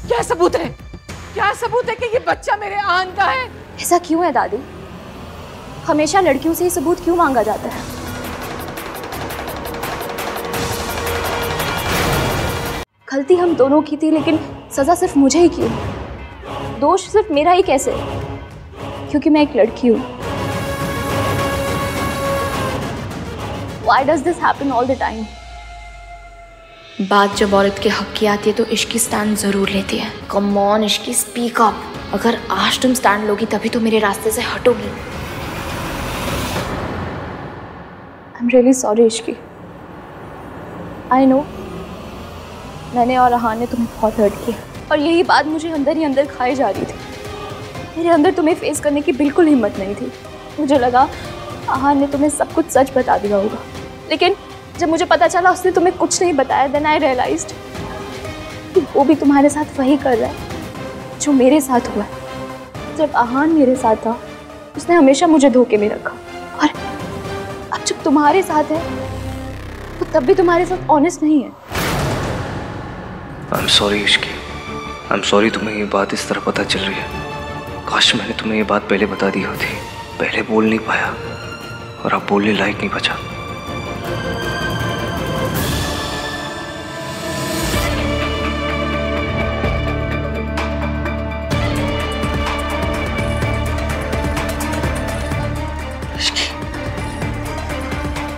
क्या सबूत है? क्या सबूत है कि ये बच्चा मेरे आहन का है? ऐसा क्यों है दादी? हमेशा लड़कियों से ये सबूत क्यों मांगा जाता है? गलती हम दोनों की थी, लेकिन सजा सिर्फ मुझे ही क्यों? दोष सिर्फ मेरा ही कैसे? क्योंकि मैं एक लड़की हूँ। Why does this happen all the time? बात जब औरत के हक की आती है तो इश्की स्टैंड जरूर लेती है। Come on Ishki, speak up. अगर आज तुम स्टैंड लोगी तभी तो मेरे रास्ते से हटोगी। I'm really sorry Ishki. I know मैंने और आहान ने तुम्हें बहुत हर्ट किया और यही बात मुझे अंदर ही अंदर खाई जा रही थी। मेरे अंदर तुम्हें फेस करने की बिल्कुल हिम्मत नहीं थी। मुझे लगा आहान ने तुम्हें सब कुछ सच बता दिया होगा, लेकिन जब मुझे पता चला उसने तुम्हें कुछ नहीं बताया, देन आई रियलाइज्ड कि वो भी तुम्हारे साथ वही कर रहा है जो मेरे साथ हुआ है। जब आहान मेरे साथ था उसने हमेशा मुझे धोखे में रखा, और अब जब तुम्हारे साथ है तो तब भी तुम्हारे साथ ऑनेस्ट नहीं है। आई am sorry Ishki, I am sorry तुम्हें ये बात इस तरह पता चल रही है। काश मैंने तुम्हें ये बात पहले बता दी होती। पहले बोल नहीं पाया और अब बोलने लायक नहीं बचा।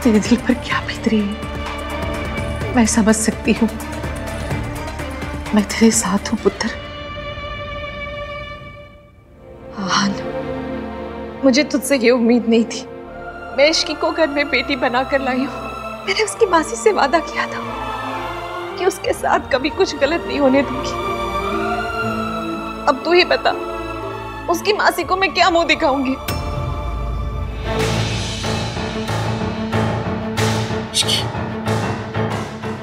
तेरे दिल पर क्या बीत रही है मैं समझ सकती हूँ। मैं तेरे साथ हूँ पुत्र। आहान, मुझे तुझसे ये उम्मीद नहीं थी। मैं इश्की को घर में बेटी बनाकर लाई हूँ। मैंने उसकी मासी से वादा किया था कि उसके साथ कभी कुछ गलत नहीं होने दूंगी। अब तू ही बता, उसकी मासी को मैं क्या मुंह दिखाऊंगी?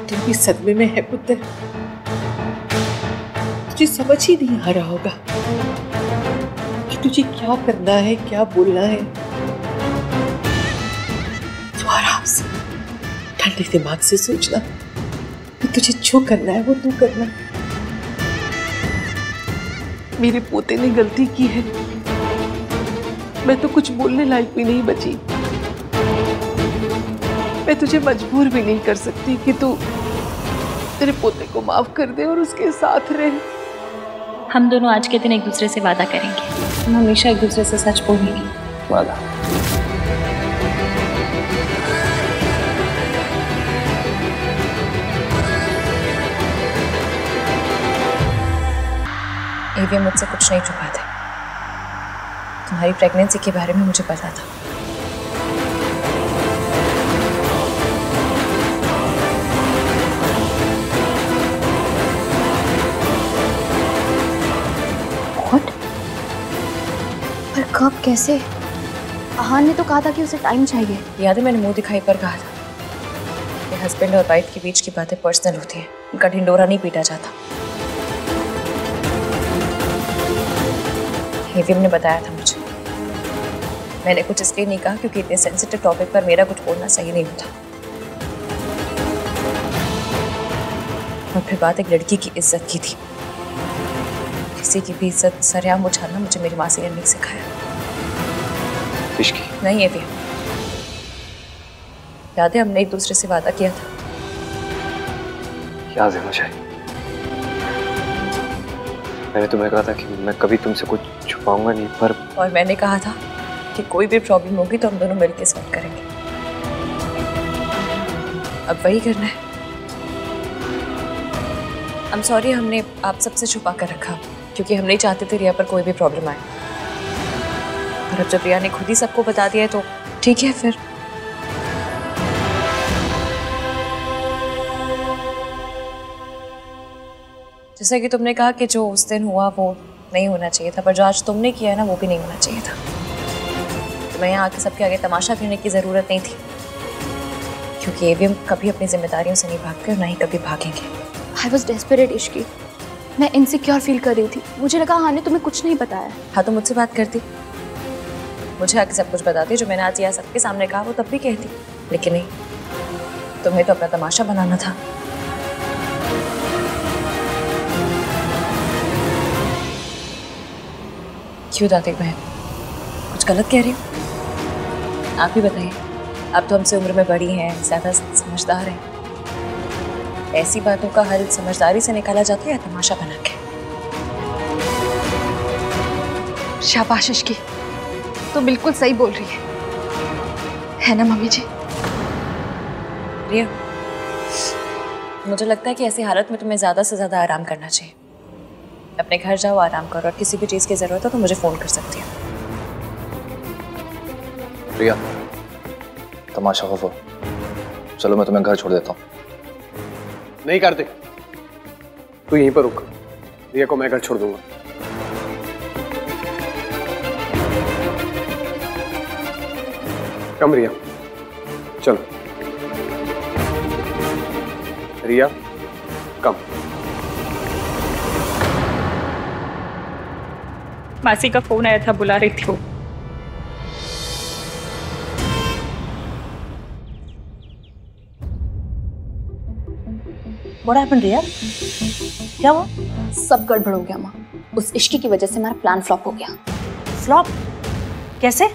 तू भी सदमे में है पुत्र। तुझे समझ ही नहीं आ रहा होगा कि तुझे क्या करना है, क्या बोलना है। तू आराम से ठंडे दिमाग से सोचना कि तुझे जो करना है वो तू करना। मेरे पोते ने गलती की है, मैं तो कुछ बोलने लायक भी नहीं बची। मैं तुझे मजबूर भी नहीं कर सकती कि तू तेरे पोते को माफ कर दे और उसके साथ रहे। हम दोनों आज के दिन एक दूसरे से वादा करेंगे, हम हमेशा एक दूसरे से सच बोलेंगे। वादा। एवीएम मुझसे कुछ नहीं छुपाते। तुम्हारी प्रेगनेंसी के बारे में मुझे पता था। पर कब, कैसे? आहान ने तो कहा था कि उसे टाइम चाहिए। याद है मैंने मुंह दिखाई पर कहा था कि हस्बैंड और वाइफ के बीच की बातें पर्सनल होती हैं, उनका ढिंडोरा नहीं पीटा जाता। एवीएम ने बताया था मुझे। मैंने कुछ इसलिए नहीं कहा क्योंकि इतने सेंसिटिव टॉपिक पर मेरा कुछ बोलना सही नहीं होता। और फिर बात एक लड़की की इज्जत की थी। किसी की भी इज्जत सरेआम उछालना मुझे मेरी मासी ने नहीं सिखाया। इश्की नहीं एवीएम, याद है हमने एक दूसरे से वादा किया था? याद है मुझे। मैंने तुम्हें कहा था कि मैं कभी तुमसे कुछ छुपाऊंगा नहीं, पर और मैंने कहा था कि कोई भी प्रॉब्लम होगी तो हम दोनों मिलकर सॉल्व करेंगे। अब वही करना है। आई एम सॉरी हमने आप सबसे छुपा कर रखा क्योंकि हम नहीं चाहते थे रिया पर कोई भी प्रॉब्लम आए। और अब जब रिया ने खुद ही सबको बता दिया है तो ठीक है फिर। जैसा कि तुमने कहा कि जो उस दिन हुआ वो नहीं होना चाहिए था, पर जो आज तुमने किया है ना वो भी नहीं होना चाहिए था। तो मैं यहाँ आके सबके आगे तमाशा करने की ज़रूरत नहीं थी क्योंकि एवीएम कभी अपनी जिम्मेदारियों से नहीं भागते और ना ही कभी भागेंगे। I was desperate Ishki. मैं इनसिक्योर फील कर रही थी। मुझे लगा आहान ने तुम्हें कुछ नहीं बताया। हाँ तो मुझसे बात करती, मुझे आके सब कुछ बताती। जो मैंने आज यहाँ सबके सामने कहा वो तब भी कहती, लेकिन नहीं, तुम्हें तो अपना तमाशा बनाना था। क्यों दादी बहन, कुछ गलत कह रही हूँ? आप ही बताइए। आप तो हमसे उम्र में बड़ी हैं, ज़्यादा समझदार हैं। ऐसी बातों का हल समझदारी से निकाला जाता है या तमाशा बना के? शाबाश इश्की, तो बिल्कुल सही बोल रही है ना मम्मी जी? रिया, मुझे लगता है कि ऐसी हालत में तुम्हें ज़्यादा से ज़्यादा आराम करना चाहिए। अपने घर जाओ, आराम करो, और किसी भी चीज़ की ज़रूरत हो तो मुझे फ़ोन कर सकती हो। रिया, तमाशा हो वो। चलो मैं तुम्हें घर छोड़ देता हूँ। नहीं करते। तू यहीं पर रुक, रिया को मैं घर छोड़ दूंगा। कम रिया, चलो रिया कम। मासी का फोन आया था, बुला रही थी वो। What happened, रिया? क्या हुआ? सब गड़बड़ हो गया माँ। उस इश्की की वजह से हमारा प्लान फ्लॉप हो गया। फ्लॉप? कैसे?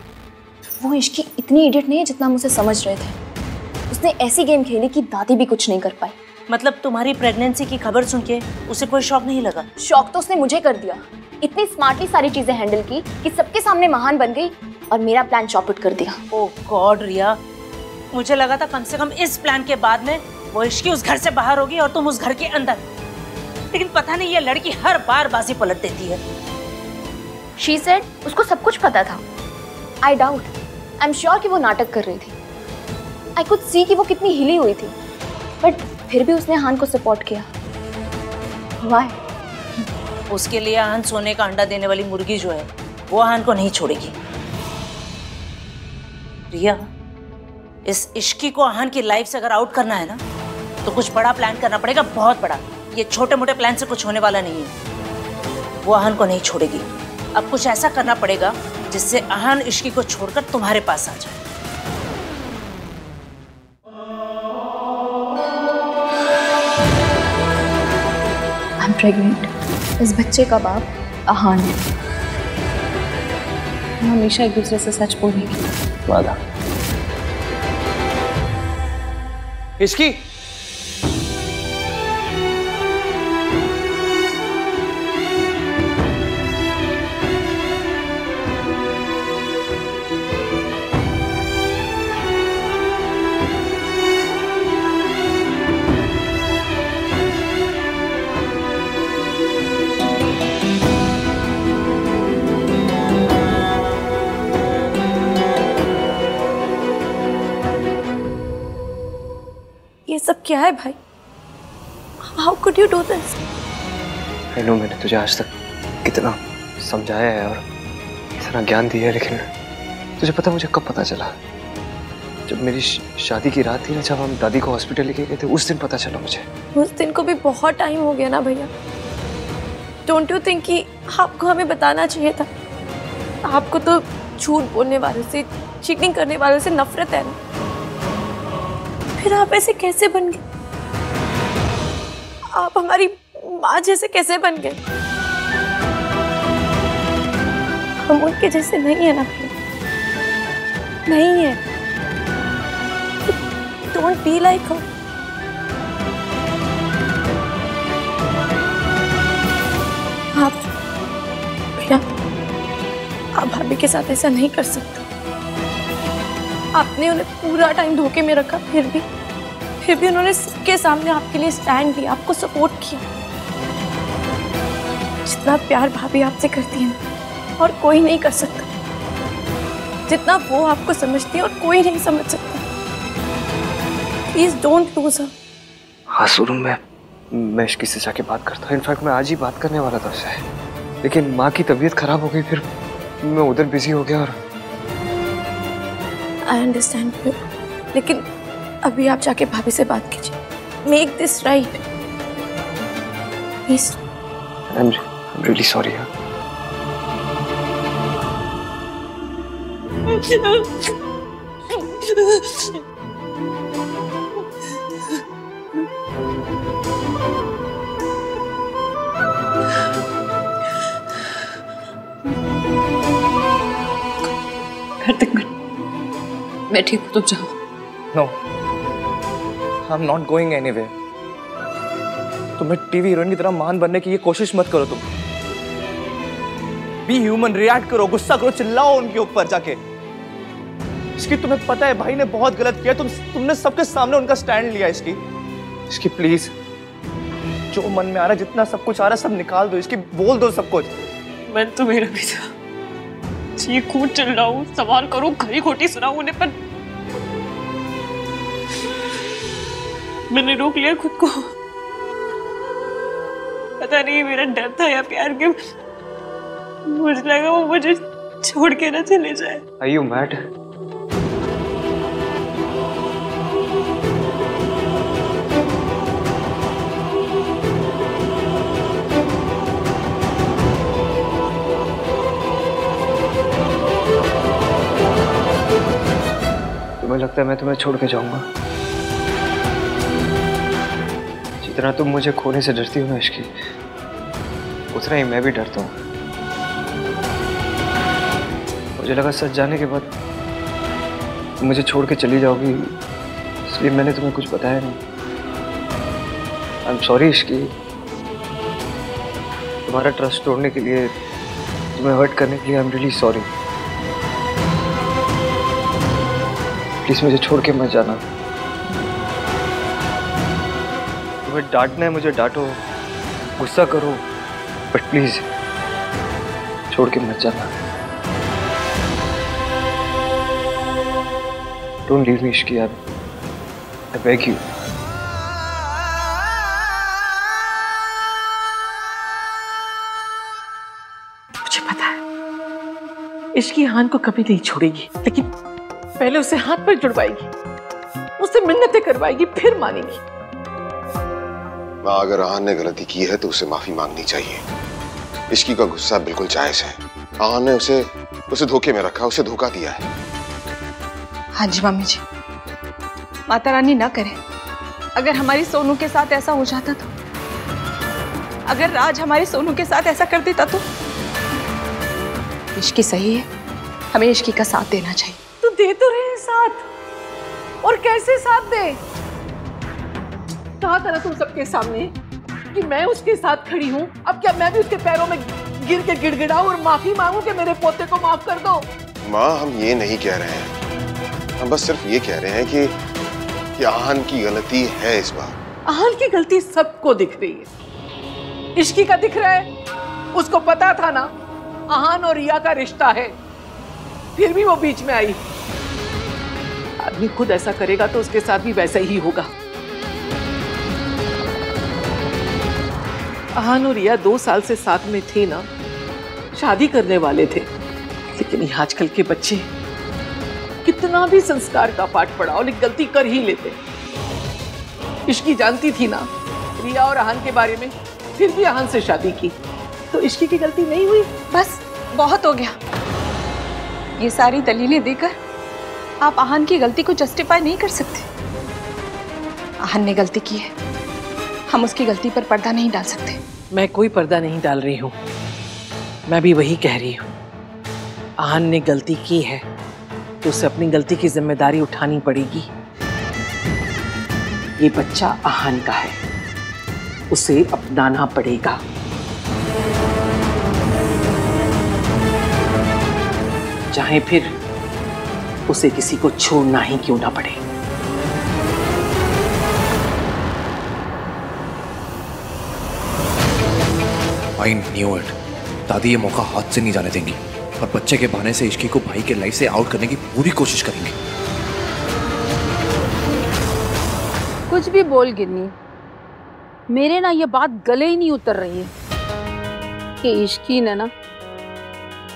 वो इश्की इतनी इडियट नहीं है जितना हम उसे समझ रहे थे। उसने ऐसी गेम खेली कि दादी भी कुछ नहीं कर पाई। मतलब तुम्हारी प्रेगनेंसी की खबर सुन के उसे कोई शौक नहीं लगा? शौक तो उसने मुझे कर दिया। इतनी स्मार्टली सारी चीजें हैंडल की कि सबके सामने महान बन गई और मेरा प्लान चौपट कर दिया। ओह गॉड रिया, मुझे लगा था कम से कम इस प्लान के बाद में वो इश्की उस घर से बाहर होगी और तुम उस घर के अंदर। लेकिन पता नहीं ये लड़की हर बार बाजी पलट देती है। She said उसको सब कुछ पता था। I doubt, I'm sure कि वो नाटक कर रही थी। I could see कि वो कितनी हिली हुई थी, बट फिर भी उसने आहान को सपोर्ट किया। Why? उसके लिए आहान सोने का अंडा देने वाली मुर्गी जो है वो आहान को नहीं छोड़ेगी। रिया, इस इश्की को आहान की लाइफ से अगर आउट करना है ना तो कुछ बड़ा प्लान करना पड़ेगा, बहुत बड़ा। ये छोटे मोटे प्लान से कुछ होने वाला नहीं है। वो आहान को नहीं छोड़ेगी। अब कुछ ऐसा करना पड़ेगा जिससे आहान इश्की को छोड़कर तुम्हारे पास आ जाए। I'm pregnant. इस बच्चे का बाप आहान है। हम हमेशा एक दूसरे से सच बोलेंगे। वादा। इश्की, ये सब क्या है भाई? How could you do this? I know, मैंने तुझे आज तक कितना समझाया है और इतना ज्ञान दिया है, लेकिन तुझे पता मुझे कब पता चला? जब मेरी शादी की रात थी ना, जब हम दादी को हॉस्पिटल लेके गए थे, उस दिन पता चला मुझे। उस दिन को भी बहुत टाइम हो गया ना भैया। डोंट यू थिंक कि आपको हमें बताना चाहिए था? आपको तो झूठ बोलने वालों से, चीटिंग करने वालों से नफरत है ना। फिर आप ऐसे कैसे बन गए? आप हमारी माँ जैसे कैसे बन गए? हम उनके जैसे नहीं है ना भैया, नहीं है। डोंट बी लाइक हर। आप भैया, आप भाभी के साथ ऐसा नहीं कर सकते। आपने उन्हें पूरा टाइम धोखे में रखा, फिर भी उन्होंने सबके सामने आपके लिए स्टैंड लिया, आपको सपोर्ट किया। जितना प्यार भाभी आपसे करती है ना, और कोई नहीं कर सकता। जितना वो आपको समझती है और कोई नहीं समझ सकता। Please don't lose her. हाँ सुरूम, मैं इश्की से जाके बात करता हूँ। इनफैक्ट मैं आज ही बात करने वाला था उससे, लेकिन माँ की तबीयत खराब हो गई, फिर मैं उधर बिजी हो गया। और आई अंडरस्टैंड, लेकिन अभी आप जाके भाभी से बात कीजिए। Make this right please. I'm really sorry. घर तक मैं ठीक हूँ, तुम जाओ। No, I'm not going anywhere. तुम्हें टीवी हीरोइन की तरह महान बनने की ये कोशिश मत करो। तुम बी ह्यूमन, रिएक्ट करो, गुस्सा करो, चिल्लाओ उनके ऊपर जाके। इसकी तुम्हें पता है भाई ने बहुत गलत किया। तुमने सबके सामने उनका स्टैंड लिया। इसकी प्लीज, जो मन में आ रहा है, जितना सब कुछ आ रहा है, सब निकाल दो। इसकी बोल दो सब कुछ। मैं तो मेरा भी था, चीखूं चिल्लाऊं, सवाल करूं, खरी खोटी सुनाऊं उन्हें, पर मैंने रोक लिया खुद को। पता नहीं मेरा डर था या प्यार के, मुझे लगा वो मुझे छोड़ के ना चले जाए। Are you mad? तुम्हें लगता है मैं तुम्हें छोड़ के जाऊंगा? जितना तुम मुझे खोने से डरती हो ना इश्की, उतना ही मैं भी डरता हूँ। मुझे लगा सच जाने के बाद तुम मुझे छोड़ के चली जाओगी, इसलिए मैंने तुम्हें कुछ बताया नहीं। आई एम सॉरी इश्की, तुम्हारा ट्रस्ट तोड़ने के लिए, तुम्हें हर्ट करने के लिए I am really sorry. Please मुझे छोड़ के मत जाना। तुम्हें डांटना है मुझे डांटो, गुस्सा करो, बट प्लीज छोड़ के मत जाना। Don't leave me Ishki, I beg you. मुझे पता है इश्की आहान को कभी नहीं छोड़ेगी, लेकिन पहले उसे हाथ पर जुड़वाएगी, उससे मिन्नतें करवाएगी, फिर मानेगी। माँ, अगर आहान ने गलती की है तो उसे माफी मांगनी चाहिए। इश्की का गुस्सा बिल्कुल जायज है। आहान ने उसे धोखे में रखा, उसे धोखा दिया है। हाँ जी मम्मी जी, माता रानी ना करे। अगर हमारी सोनू के साथ ऐसा हो जाता तो, अगर राज हमारे सोनू के साथ ऐसा कर देता तो। इश्की सही है, हमें इश्की का साथ देना चाहिए। तो दे तो रहे साथ, और कैसे साथ दे? कहा था ना तुम सबके सामने कि मैं उसके साथ खड़ी हूँ। अब क्या मैं भी उसके पैरों में गिर के गिड़गिड़ाऊं और माफी मांगू कि मेरे पोते को माफ कर दो? माँ, हम ये नहीं कह रहे हैं, हम बस सिर्फ ये कह रहे हैं कि आहान की गलती है इस बार। आहान की गलती सबको दिख रही है, इश्की का दिख रहा है। उसको पता था ना आहान और रिया का रिश्ता है, फिर भी वो बीच में आई। आदमी खुद ऐसा करेगा तो उसके साथ भी वैसा ही होगा। आहान और रिया 2 साल से साथ में थे ना, शादी करने वाले थे, लेकिन आजकल के बच्चे कितना भी संस्कार का पाठ पढ़ाओ लेकिन गलती कर ही लेते। इश्की जानती थी ना रिया और आहान के बारे में, फिर भी आहान से शादी की, तो इश्की की गलती नहीं हुई। बस बहुत हो गया। ये सारी दलीलें देकर आप आहान की गलती को जस्टिफाई नहीं कर सकते। आहान ने गलती की है, हम उसकी गलती पर पर्दा नहीं डाल सकते। मैं कोई पर्दा नहीं डाल रही हूँ, मैं भी वही कह रही हूँ। आहान ने गलती की है तो उसे अपनी गलती की जिम्मेदारी उठानी पड़ेगी। ये बच्चा आहान का है, उसे अपनाना पड़ेगा। चाहे फिर उसे किसी को छोड़ना ही क्यों ना पड़े। I knew it. दादी ये मौका हाथ से नहीं जाने देंगी और बच्चे के बहाने से इश्की को भाई के लाइफ से आउट करने की पूरी कोशिश करेंगे। कुछ भी बोल गिन्नी, मेरे ना ये बात गले ही नहीं उतर रही है कि इश्की ने ना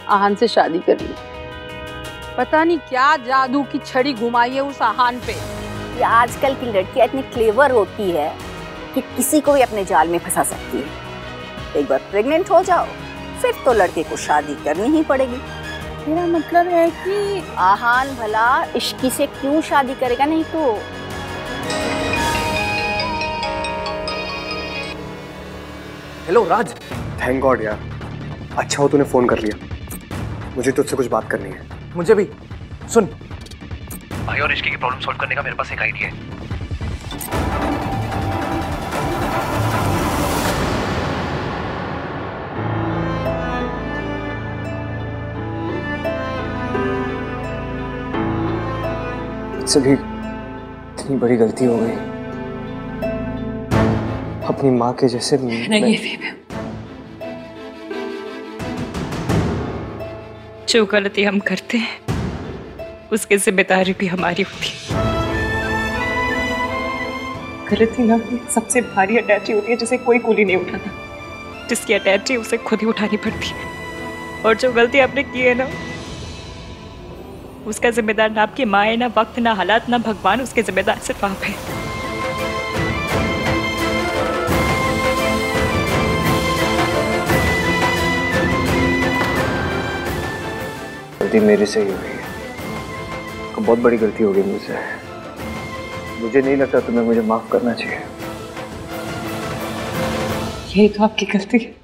आहान से शादी कर ली। पता नहीं क्या जादू की छड़ी घुमाई है उस आहान पे। ये आजकल की लड़कियां इतनी क्लेवर होती है कि किसी को भी अपने जाल में फंसा सकती है। एक बार प्रेग्नेंट हो जाओ फिर तो लड़के को शादी करनी ही पड़ेगी। मेरा मतलब है कि आहान भला इश्की से क्यों शादी करेगा? नहीं तो हेलो राज। थैंक गॉड यार, अच्छा हो तूने फोन कर लिया, मुझे तुझसे कुछ बात करनी है। मुझे भी। सुन भाई, और इश्की की प्रॉब्लम सॉल्व करने का मेरे पास एक आइडिया है। मुझसे भी इतनी बड़ी गलती हो गई, अपनी माँ के जैसे। नहीं बेबी, जो गलती हम करते हैं उसकी जिम्मेदारी भी हमारी होती है। गलती ना सबसे भारी अटैची होती है जिसे कोई कूली नहीं उठाता। जिसकी अटैची उसे खुद ही उठानी पड़ती है। और जो गलती आपने की है ना, उसका जिम्मेदार ना आपकी माँ है, ना वक्त, ना हालात, ना भगवान। उसके जिम्मेदार सिर्फ आप है। गलती मेरे से ही हुई है, बहुत बड़ी गलती हो गई मुझसे। मुझे नहीं लगता तुम्हें मुझे माफ करना चाहिए। यही तो आपकी गलती है।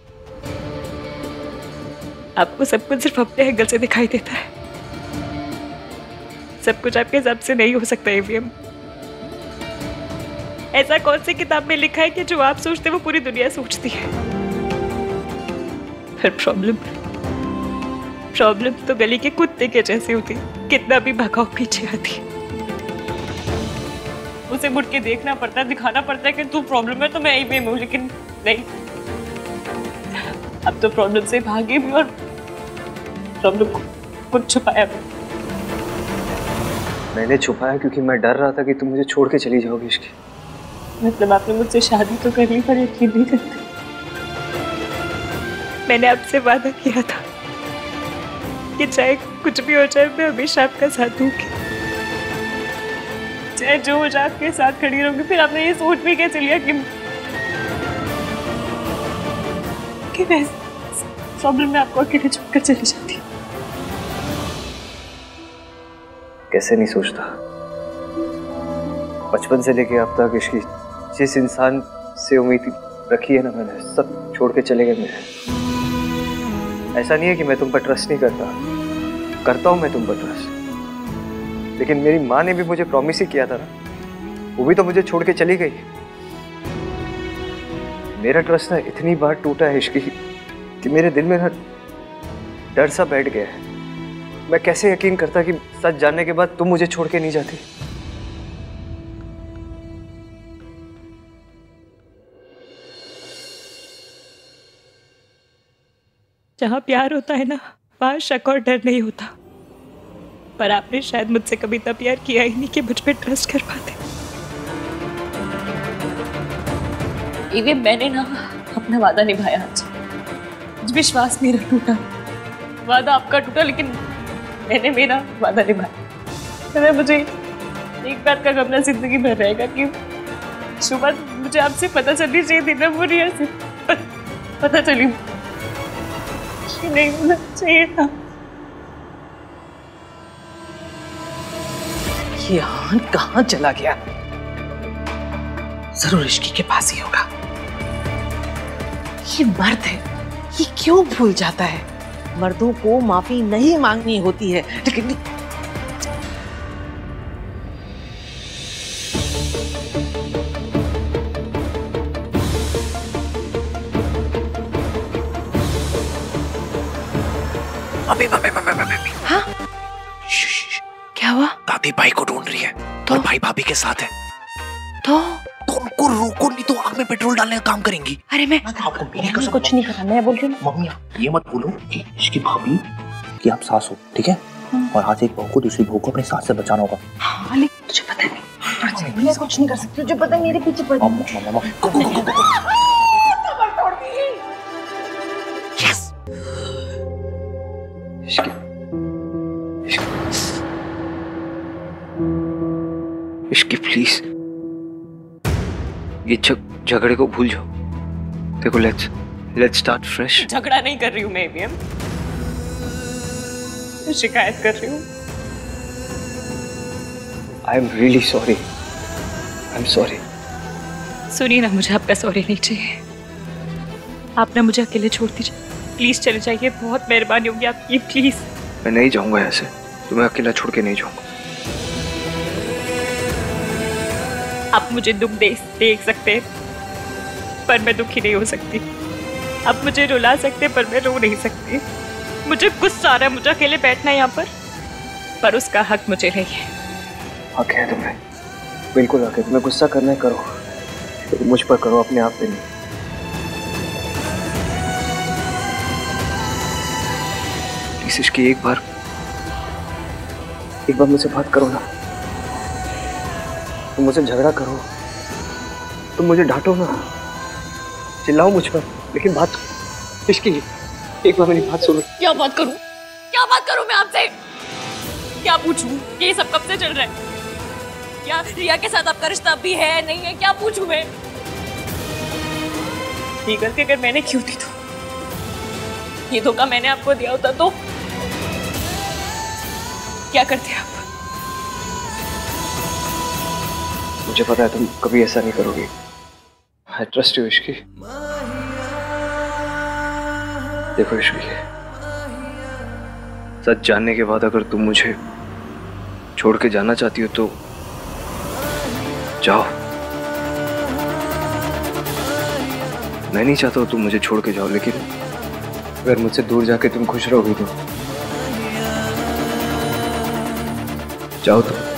आपको सब कुछ सिर्फ अपने एंगल से दिखाई देता है। सब कुछ आपके हिसाब से नहीं हो सकता एवीएम। ऐसा कौन सी किताब में लिखा है कि जो आप सोचते वो पूरी दुनिया सोचती है? फिर प्रॉब्लम तो गली के कुत्ते के जैसी होती, कितना भी भगाओ पीछे आती। उसे मुड़ के देखना पड़ता है, दिखाना पड़ता है कि तू प्रॉब्लम है तो मैं एवीएम हूँ, लेकिन नहीं। अब तो प्रॉब्लम से भागी भी और प्रॉब्लम को कुछ छुपाया भी। मैंने छुपाया क्योंकि मैं डर रहा था कि तुम मुझे छोड़ के चली जाओगी। इसकी मतलब आपने मुझसे शादी तो कर ली पर यकीन नहीं करते। मैंने आपसे वादा किया था कि चाहे कुछ भी हो जाए मैं हमेशा आपका साथ दूंगी, चाहे जो हो जाए आपके साथ खड़ी रहूंगी। फिर आपने ये सोच भी कैसे लिया कि मैं प्रॉब्लम में आपको अकेले छोड़कर चली जाती? कैसे नहीं सोचता। बचपन से लेके अब तक इसकी जिस इंसान से उम्मीद रखी है ना मैंने, सब छोड़ के चले गए मेरे। ऐसा नहीं है कि मैं तुम पर ट्रस्ट नहीं करता हूं मैं तुम पर ट्रस्ट, लेकिन मेरी माँ ने भी मुझे प्रॉमिस ही किया था ना, वो भी तो मुझे छोड़ के चली गई। मेरा ट्रस्ट ना इतनी बार टूटा है इश्क कि मेरे दिल में ना डर सा बैठ गया है। मैं कैसे यकीन करता कि सच जानने के बाद तुम मुझे छोड़ के नहीं जाती। जहाँ प्यार होता है ना, वहाँ शक और डर नहीं होता। पर आपने शायद मुझसे कभी इतना प्यार किया ही नहीं कि मुझ पे ट्रस्ट कर पाते। एवीएम, मैंने ना अपना वादा निभाया आज। विश्वास मेरा टूटा, वादा आपका टूटा, लेकिन मैंने मेरा वादा निभाया। मुझे एक बात का गम ना जिंदगी भर रहेगा कि सुबह मुझे आपसे पता चलनी चाहिए थी ना, वो रिया से पता चली नहीं होना चाहिए था। ये आन कहाँ चला गया? जरूर इश्की के पास ही होगा। ये मर्द है, ये क्यों भूल जाता है? मर्दों को माफी नहीं मांगनी होती है, लेकिन मम्मी। हाँ? क्या हुआ? दादी भाई को ढूंढ रही है और भाई भाभी के साथ है। तो उनको रोको, नहीं तो आग में पेट्रोल डालने का काम करेंगी। अरे मैं कुछ नहीं करा, मैं बोल रही हूँ। मम्मी ये मत बोलो कि इसकी भाभी की आप सास हो, ठीक है? और आज एक बहू को दूसरी बहू को अपनी सास से बचाना होगा। हाँ, लेकिन तुझे पता नहीं, मैं कुछ नहीं कर सकती। तुझे पता है मेरे पीछे पड़ इश्की प्लीज ये झगड़े को भूल जाओ। देखो लेट्स स्टार्ट फ्रेश। झगड़ा नहीं कर रही हूँ मैं एवीएम, शिकायत कर रही हूँ। I am really sorry, I am sorry. सुनिए ना, मुझे आपका सॉरी नहीं चाहिए। आप ना मुझे अकेले छोड़ दीजिए, प्लीज चले जाइए। बहुत मेहरबानी होगी आपकी, प्लीज। मैं नहीं जाऊंगा ऐसे, तुम्हें अकेला छोड़ के नहीं जाऊंगा। आप मुझे दुख देख सकते हैं पर मैं दुखी नहीं हो सकती। आप मुझे रुला सकते पर मैं रो नहीं सकती। मुझे गुस्सा आ रहा है, मुझे अकेले बैठना है यहाँ पर उसका हक मुझे नहीं है। हक है तुम्हें, बिल्कुल हक है। तुम्हें गुस्सा करना है करो, तो मुझ पर करो, अपने आप पे नहीं। प्लीज इसकी एक बार मुझसे बात करो ना। तुम मुझसे झगड़ा करो, तुम मुझे डांटो ना, चिल्लाओ मुझ पर, लेकिन बात इश्की, एक बार मेरी बात सुनो। क्या बात करूं? क्या बात करूं मैं आपसे? क्या पूछूं? ये सब कब से चल रहा है? क्या रिया के साथ आपका रिश्ता भी है नहीं है? क्या पूछूं मैं? ये गलती अगर मैंने की होती तो, ये धोखा मैंने आपको दिया होता तो क्या करते आप? मुझे पता है तुम कभी ऐसा नहीं करोगी। I trust you Ishki. देखो इश्की, सच जानने के बाद अगर तुम मुझे छोड़ के जाना चाहती हो तो जाओ। मैं नहीं चाहता तुम मुझे छोड़ के जाओ, लेकिन अगर मुझसे दूर जाके तुम खुश रहोगी तो जाओ तुम।